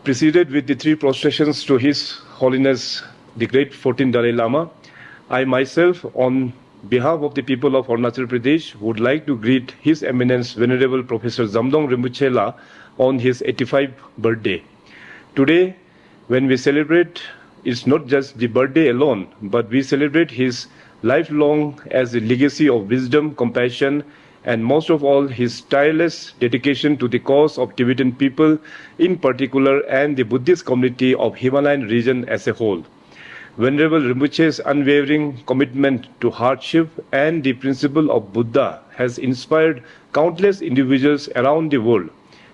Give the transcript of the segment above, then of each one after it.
Preceded with the three prostrations to His Holiness the Great 14th Dalai Lama, I myself, on behalf of the people of Arunachal Pradesh, would like to greet His Eminence Venerable Professor Jamdong Rinpoche La on his 85th birthday. Today, when we celebrate, it's not just the birthday alone, but we celebrate his lifelong as a legacy of wisdom, compassion, and most of all, his tireless dedication to the cause of Tibetan people in particular and the Buddhist community of Himalayan region as a whole. Venerable Rinpoche's unwavering commitment to hardship and the principle of Buddha has inspired countless individuals around the world.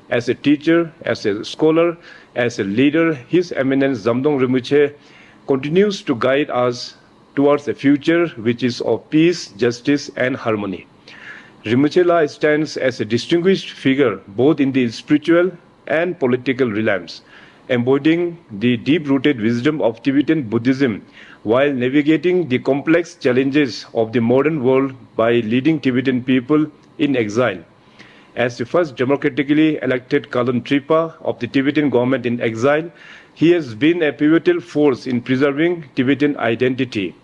As a teacher, as a scholar, as a leader, His Eminence Jamdong Rinpoche continues to guide us towards a future which is of peace, justice, and harmony. Rinpoche La stands as a distinguished figure both in the spiritual and political realms, embodying the deep-rooted wisdom of Tibetan Buddhism while navigating the complex challenges of the modern world by leading Tibetan people in exile. As the first democratically elected Kalan Tripa of the Tibetan government in exile, he has been a pivotal force in preserving Tibetan identity.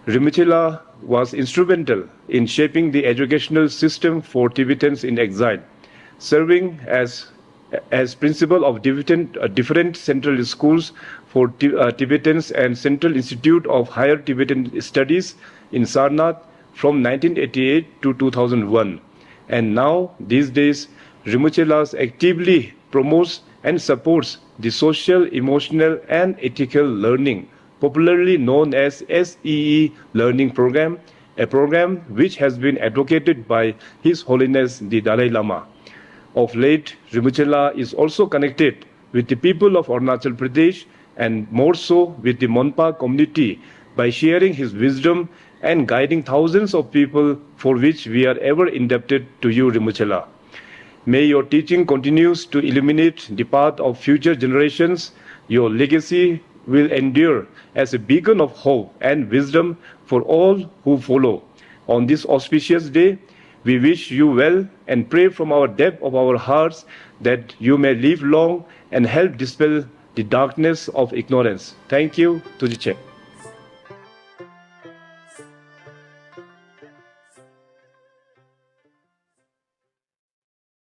Rinpoche La was instrumental in shaping the educational system for Tibetans in exile, serving as principal of different central schools for Tibetans and Central Institute of Higher Tibetan Studies in Sarnath from 1988 to 2001. And now, these days, Rinpoche La actively promotes and supports the social, emotional, and ethical learning, popularly known as SEE Learning Program, a program which has been advocated by His Holiness the Dalai Lama. Of late, Rinpoche La is also connected with the people of Arunachal Pradesh and more so with the Monpa community by sharing his wisdom and guiding thousands of people, for which we are ever indebted to you, Rinpoche La. May your teaching continues to illuminate the path of future generations. Your legacy will endure as a beacon of hope and wisdom for all who follow. On this auspicious day, we wish you well and pray from our depth of our hearts that you may live long and help dispel the darkness of ignorance. Thank you. Tuji Che.